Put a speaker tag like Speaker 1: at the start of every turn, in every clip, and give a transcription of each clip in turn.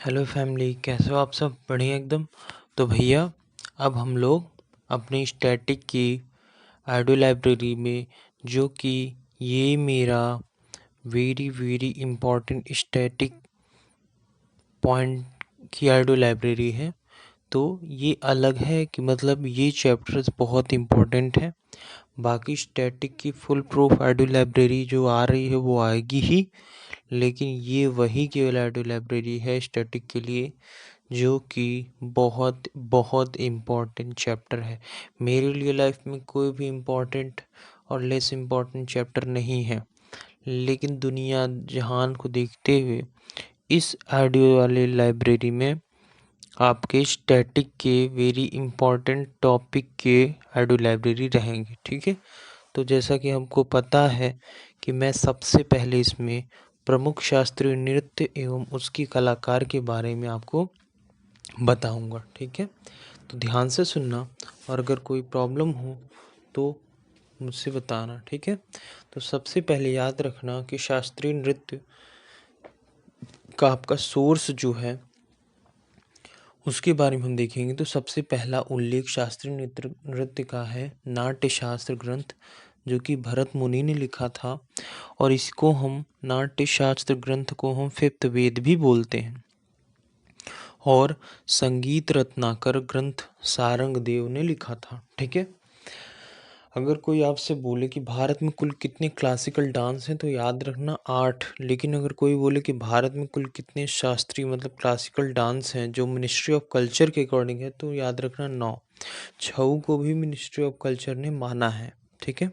Speaker 1: Hello family, कैसे हो आप सब? बढ़िया एकदम। तो भैया, अब हम लोग अपनी स्टैटिक की ऑडियो लाइब्रेरी में, जो कि ये मेरा very very important static point की ऑडियो लाइब्रेरी है। तो ये अलग है कि मतलब ये चैप्टर्स बहुत इम्पोर्टेंट है। बाकी स्टैटिक की फुल प्रूफ ऑडियो लाइब्रेरी जो आ रही है वो आएगी ही, लेकिन ये वही केवल ऑडियो लाइब्रेरी है स्टैटिक के लिए जो कि बहुत बहुत इम्पोर्टेंट चैप्टर है। मेरे लिए लाइफ में कोई भी इम्पोर्टेंट और लेस इम्पोर्टेंट चैप्टर नहीं है, लेकिन दुनिया जहान को देखते हुए इस ऑडियो वाले लाइब्रेरी में आपके स्टैटिक के वेरी इम्पोर्टेंट टॉपिक के ऑडियो लाइब्रेरी रहेंगे। ठीक है, तो जैसा कि हमको पता है कि मैं सबसे पहले इसमें प्रमुख शास्त्रीय नृत्य एवं उसकी कलाकार के बारे में आपको बताऊंगा। ठीक है, तो ध्यान से सुनना, और अगर कोई प्रॉब्लम हो तो मुझसे बताना। ठीक है, तो सबसे पहले याद रखना कि शास्त्रीय नृत्य का आपका सोर्स जो है उसके बारे में हम देखेंगे। तो सबसे पहला उल्लेख शास्त्रीय नृत्य का है नाट्य शास्त्र ग्रंथ, जो कि भरत मुनि ने लिखा था, और इसको हम नाट्य शास्त्र ग्रंथ को हम फिफ्थ वेद भी बोलते हैं। और संगीत रत्नाकर ग्रंथ सारंग देव ने लिखा था। ठीक है, अगर कोई आपसे बोले कि भारत में कुल कितने क्लासिकल डांस हैं तो याद रखना 8। लेकिन अगर कोई बोले कि भारत में कुल कितने शास्त्रीय मतलब क्लासिकल डांस हैं जो मिनिस्ट्री ऑफ कल्चर के अकॉर्डिंग है, तो याद रखना 9। छऊ को भी मिनिस्ट्री ऑफ कल्चर ने माना है। ठीक है,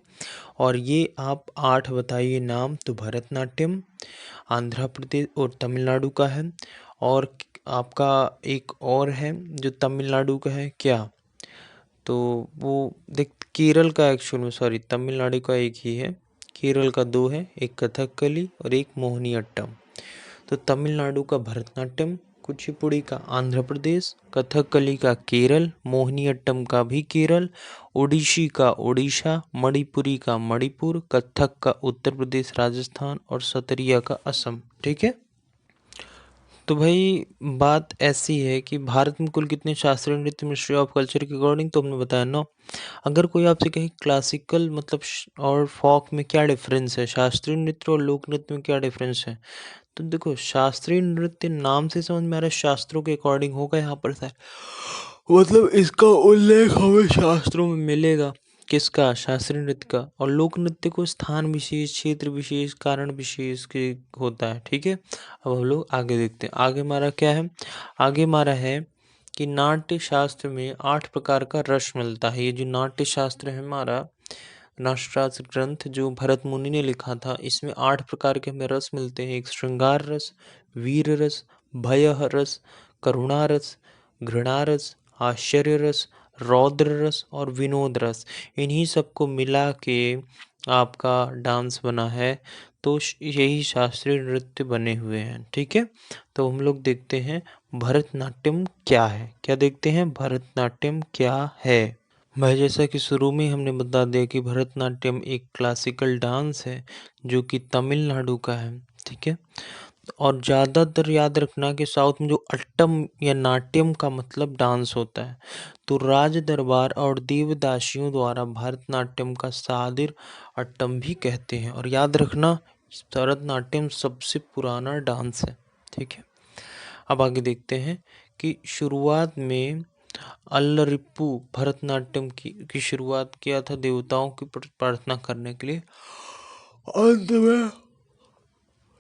Speaker 1: और ये आप 8 बताइए नाम। तो भरतनाट्यम आंध्र प्रदेश और तमिलनाडु का है, और आपका एक और है जो तमिलनाडु का है क्या, तो वो देख केरल का एक्चुअल में, सॉरी, तमिलनाडु का एक ही है, केरल का 2 है, एक कथकली और एक मोहिनीअट्टम। तो तमिलनाडु का भरतनाट्यम, कुचिपुड़ी का आंध्र प्रदेश, कथकली का केरल, मोहिनीअट्टम का भी केरल, ओडिशी का ओडिशा, मणिपुरी का मणिपुर, कथक का उत्तर प्रदेश राजस्थान और सतरिया का असम। ठीक है, तो भाई बात ऐसी है कि भारत में कुल कितने शास्त्रीय नृत्य मिनिस्ट्री ऑफ कल्चर के अकॉर्डिंग, तो हमने बताया 9। अगर कोई आपसे कहे क्लासिकल मतलब और फोक में क्या डिफरेंस है, शास्त्रीय नृत्य और लोक नृत्य में क्या डिफरेंस है, तो देखो शास्त्रीय नृत्य नाम से समझ में आ रहा है शास्त्रों के अकॉर्डिंग होगा यहाँ पर सर, मतलब इसका उल्लेख हमें शास्त्रों में मिलेगा। किसका? शास्त्रीय नृत्य का। और लोक नृत्य को स्थान विशेष, क्षेत्र विशेष, कारण विशेष के होता है। ठीक है, अब हम लोग आगे देखते हैं। आगे हमारा क्या है? आगे हमारा है कि नाट्य शास्त्र में 8 प्रकार का रस मिलता है। ये जो नाट्य शास्त्र है हमारा, नाट्यशास्त्र ग्रंथ जो भरत मुनि ने लिखा था, इसमें 8 प्रकार के हमें रस मिलते हैं। एक श्रृंगार रस, वीर रस, भय रस, करुणा रस, घृणा रस, आश्चर्य रस, रौद्र रस और विनोद रस। इन्हीं सबको मिला के आपका डांस बना है, तो यही शास्त्रीय नृत्य बने हुए हैं। ठीक है, तो हम लोग देखते हैं भरतनाट्यम क्या है। क्या देखते हैं? भरतनाट्यम क्या है। भाई जैसा कि शुरू में हमने बता दिया कि भरतनाट्यम एक क्लासिकल डांस है जो कि तमिलनाडु का है। ठीक है, और ज़्यादातर याद रखना कि साउथ में जो अट्टम या नाट्यम का मतलब डांस होता है, तो राज दरबार और देवदासियों द्वारा भरतनाट्यम का सादिर अट्टम भी कहते हैं। और याद रखना भरतनाट्यम सबसे पुराना डांस है। ठीक है, अब आगे देखते हैं कि शुरुआत में अल्लरिप्पू भरतनाट्यम की शुरुआत किया था देवताओं की प्रार्थना करने के लिए। अंत में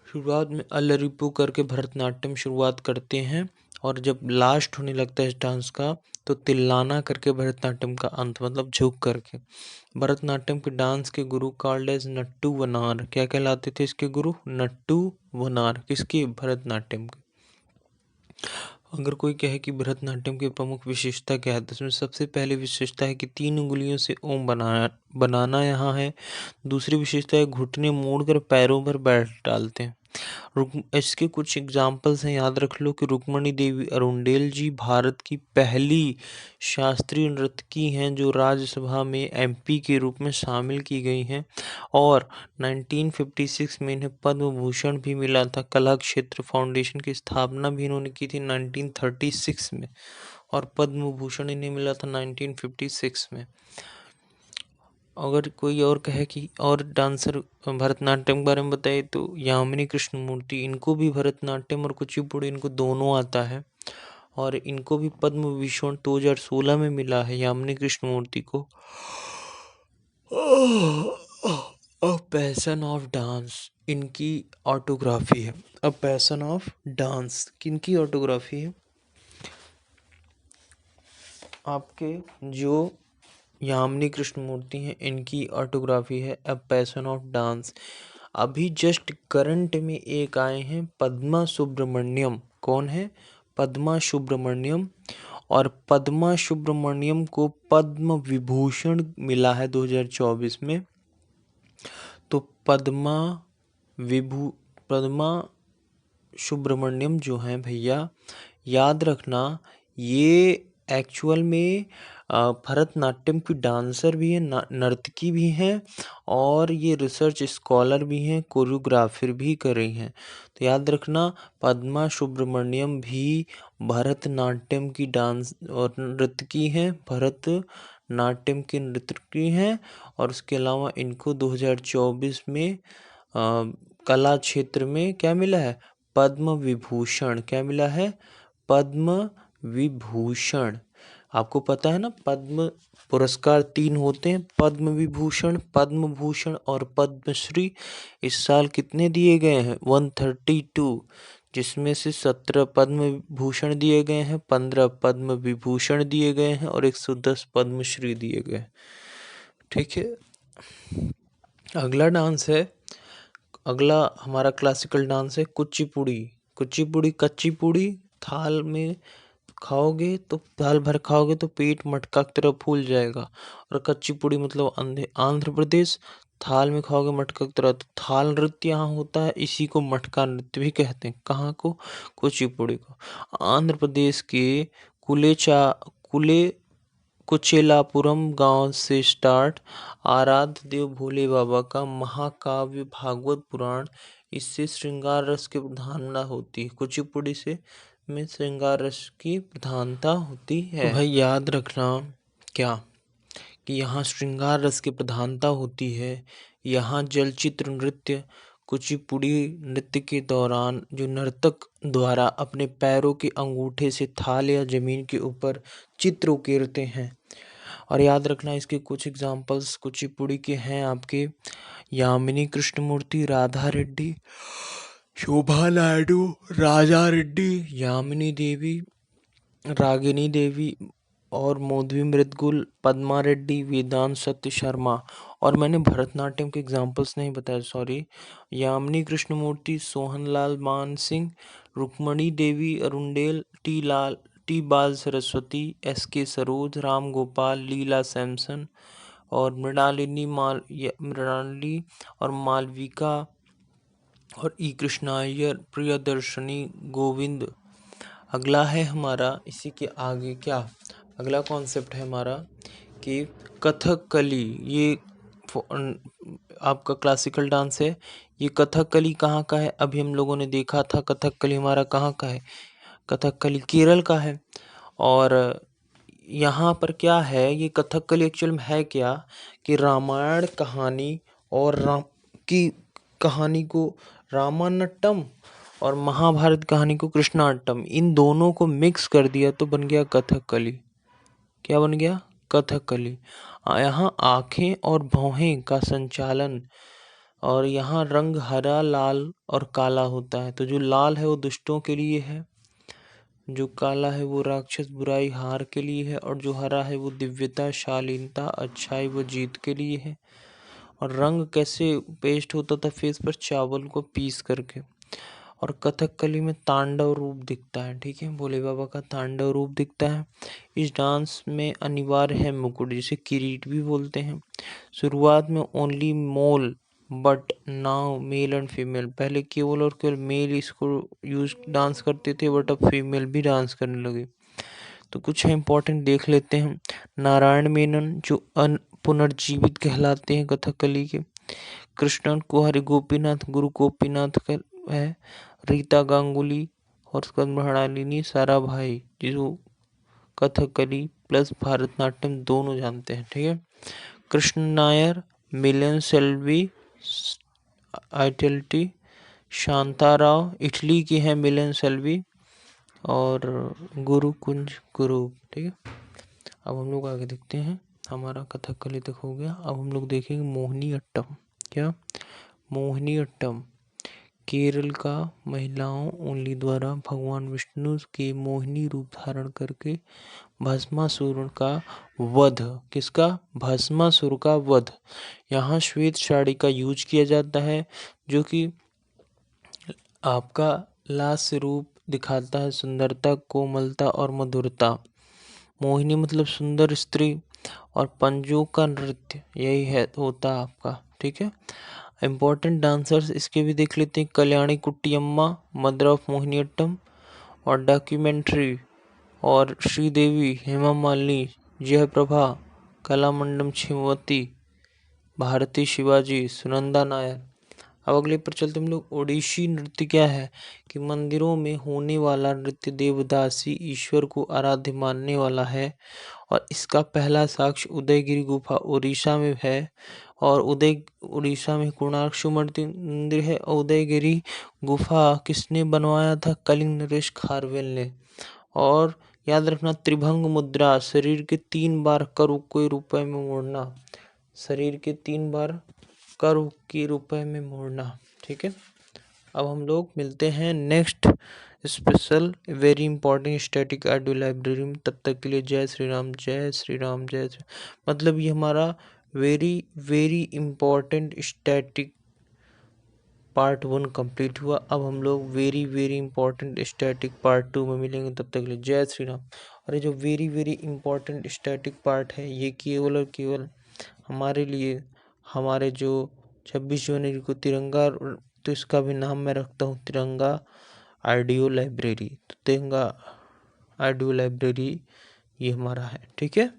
Speaker 1: शुरुआत में अल्लरिप्पू करके भरतनाट्यम शुरुआत करते हैं, और जब लास्ट होने लगता है इस डांस का तो तिल्लाना करके भरतनाट्यम का अंत, मतलब झुक करके। भरतनाट्यम के डांस के गुरु कॉल्ड एज नट्टू वनार। क्या कहलाते थे इसके गुरु? नट्टू वनार। किसके? भरतनाट्यम के। अगर कोई कहे कि भरतनाट्यम की प्रमुख विशेषता क्या है, तो उसमें सबसे पहली विशेषता है कि 3 उंगलियों से ओम बनाना यहाँ है। दूसरी विशेषता है घुटने मोड़कर पैरों पर बैठ डालते हैं। इसके कुछ एग्जाम्पल्स हैं, याद रख लो कि रुक्मणी देवी अरुंडेल जी भारत की पहली शास्त्रीय नर्तकी हैं जो राज्यसभा में एमपी के रूप में शामिल की गई हैं, और 1956 में इन्हें पद्म भूषण भी मिला था। कला क्षेत्र फाउंडेशन की स्थापना भी इन्होंने की थी 1936 में, और पद्म भूषण इन्हें मिला था 1956 में। अगर कोई और कहे कि और डांसर भरतनाट्यम के बारे में बताए तो यामिनी कृष्णमूर्ति, इनको भी भरतनाट्यम और कुचिपुड़ी इनको दोनों आता है, और इनको भी पद्म विभूषण 2016 में मिला है यामिनी कृष्णमूर्ति को। अ पैशन ऑफ डांस इनकी ऑटोग्राफी है। अ पैशन ऑफ डांस किनकी ऑटोग्राफी है? आपके जो यामिनी कृष्णमूर्ति हैं इनकी ऑटोग्राफी है अ पैशन ऑफ डांस। अभी जस्ट करंट में एक आए हैं पद्मा सुब्रमण्यम। कौन है? पद्मा सुब्रमण्यम। और पद्मा सुब्रमण्यम को पद्म विभूषण मिला है 2024 में। तो पद्मा सुब्रमण्यम जो हैं भैया, याद रखना ये एक्चुअल में भरतनाट्यम की डांसर भी हैं, नर्तकी भी हैं, और ये रिसर्च स्कॉलर भी हैं, कोरियोग्राफर भी कर रही हैं। तो याद रखना पद्मा सुब्रमण्यम भी भरतनाट्यम की डांस और नर्तकी हैं, भरतनाट्यम की नर्तकी हैं। और उसके अलावा इनको 2024 में कला क्षेत्र में क्या मिला है? पद्म विभूषण। क्या मिला है? पद्म विभूषण। आपको पता है ना पद्म पुरस्कार 3 होते हैं, पद्म विभूषण, पद्म भूषण और पद्मश्री। इस साल कितने दिए गए हैं? 132, जिसमें से 17 पद्म भूषण दिए गए हैं, 15 पद्म विभूषण दिए गए हैं और 110 पद्मश्री दिए गए। ठीक है, अगला डांस है, अगला हमारा क्लासिकल डांस है कुचिपुड़ी। कुचिपुड़ी कच्ची पूड़ी थाल में खाओगे तो दाल भर खाओगे तो पेट मटका की तरह फूल जाएगा, और कच्ची पूड़ी मतलब आंध्र प्रदेश, थाल में खाओगे मटका की तरह। तो थाल नृत्य यहाँ होता है, इसी को मटका नृत्य भी कहते हैं। कहाँ को? कुचिपुड़ी को। आंध्र प्रदेश के कुले कुचेलापुरम गांव से स्टार्ट, आराध्य देव भोले बाबा का महाकाव्य भागवत पुराण, इससे श्रृंगार रस की प्रधानता होती है। कुचिपुड़ी से में श्रृंगार रस की प्रधानता होती है। तो भाई याद रखना क्या कि यहाँ श्रृंगार रस की प्रधानता होती है। यहाँ जलचित्र नृत्य कुचिपुड़ी नृत्य के दौरान जो नर्तक द्वारा अपने पैरों के अंगूठे से थाल या जमीन के ऊपर चित्र उकेरते हैं। और याद रखना इसके कुछ एग्जाम्पल्स कुचिपुड़ी के हैं आपके यामिनी कृष्णमूर्ति, राधा रेड्डी, शोभा नायडू, राजा रेड्डी, यामिनी देवी, रागिनी देवी और मौधवी मृदुल, पद्मा रेड्डी, वेदांत सत्य शर्मा। और मैंने भरतनाट्यम के एग्जाम्पल्स नहीं बताए, सॉरी। यामिनी कृष्णमूर्ति, सोहनलाल मान सिंह, रुक्मणी देवी अरुंडेल, टी बाल सरस्वती, एस.के. सरोज, राम गोपाल, लीला सैमसन और मृणालिनी और मालविका और ई कृष्णा अय्यर, प्रियदर्शनी, गोविंद। अगला है हमारा इसी के आगे क्या, अगला कॉन्सेप्ट है हमारा कि कथकली। ये आपका क्लासिकल डांस है। ये कथकली कहाँ का है? अभी हम लोगों ने देखा था कथकली हमारा कहाँ का है। कथकली केरल का है। और यहाँ पर क्या है, ये कथकली एक्चुअल में है क्या कि रामायण कहानी और राम की कहानी को रामानट्टम और महाभारत कहानी को कृष्णाट्टम, इन दोनों को मिक्स कर दिया तो बन गया कथकली। क्या बन गया? कथकली। यहाँ आंखें और भौहें का संचालन, और यहाँ रंग हरा, लाल और काला होता है। तो जो लाल है वो दुष्टों के लिए है, जो काला है वो राक्षस बुराई हार के लिए है, और जो हरा है वो दिव्यता, शालीनता, अच्छाई व जीत के लिए है। और रंग कैसे पेस्ट होता था फेस पर? चावल को पीस करके। और कथकली में तांडव रूप दिखता है, ठीक है, भोले बाबा का तांडव रूप दिखता है। इस डांस में अनिवार्य है मुकुट, जिसे किरीट भी बोलते हैं। शुरुआत में only mole but now male and female, पहले केवल और केवल मेल इसको यूज डांस करते थे, बट अब फीमेल भी डांस करने लगे। तो कुछ इंपॉर्टेंट देख लेते हैं। नारायण मेनन जो पुनर्जीवित कहलाते हैं कथकली के। कृष्णन कुहरी गोपीनाथ गुरु गोपीनाथ का है। रीता गांगुली और मृणालिनी साराभाई जो कथकली प्लस भरतनाट्यम दोनों जानते हैं, ठीक है। कृष्ण नायर, मिलियन सेल्वी, आइटल्टी, शांताराव इटली की है मिलियन सेल्वी, और गुरुकुंज गुरु, ठीक है। अब हम लोग आगे देखते हैं। हमारा कथकली तक हो गया। अब हम लोग देखेंगे मोहिनी अट्टम। क्या? मोहिनी अट्टम केरल का महिलाओं ओनली द्वारा भगवान विष्णु के मोहिनी रूप धारण करके भस्मासुर का वध। किसका? भस्मासुर का वध। यहाँ श्वेत साड़ी का यूज किया जाता है जो कि आपका लास्य रूप दिखाता है, सुंदरता, कोमलता और मधुरता। मोहिनी मतलब सुंदर स्त्री, और पंजों का नृत्य यही है होता आपका, ठीक है। इम्पोर्टेंट डांसर्स इसके भी देख लेते हैं। कल्याणी कुट्टियम्मा, मदर ऑफ मोहिनीअट्टम, और डॉक्यूमेंट्री, और श्रीदेवी, हेमा मालिनी, जयप्रभा, कलामंडलम छिमवती, भारती शिवाजी, सुनंदा नायर। अब अगले पर चलते हम लोग। ओडिसी नृत्य क्या है? कि मंदिरों में होने वाला नृत्य देवदासी ईश्वर को आराध्य मानने वाला है, और इसका पहला साक्ष्य उदयगिरी गुफा उड़ीसा में है। और उड़ीसा में कोणार्क सूर्य मंदिर है। उदयगिरी गुफा किसने बनवाया था? कलिंग नरेश खारवेल ने। और याद रखना, त्रिभंग मुद्रा, शरीर के 3 बार कर के रुपए में मोड़ना, शरीर के 3 बार कर के रुपए में मोड़ना, ठीक है। अब हम लोग मिलते हैं next special very important static audio library में। तब तक के लिए जय श्री राम, जय श्री राम, जय श्री। मतलब ये हमारा very very important static part 1 complete हुआ। अब हम लोग very very important static part 2 में मिलेंगे। तब तक के लिए जय श्री राम। और ये जो very very important static part है ये केवल और केवल हमारे लिए, हमारे जो 26 जनवरी को तिरंगा, तो इसका भी नाम मैं रखता हूँ तिरंगा ऑडियो लाइब्रेरी। तो तिरंगा ऑडियो लाइब्रेरी ये हमारा है, ठीक है।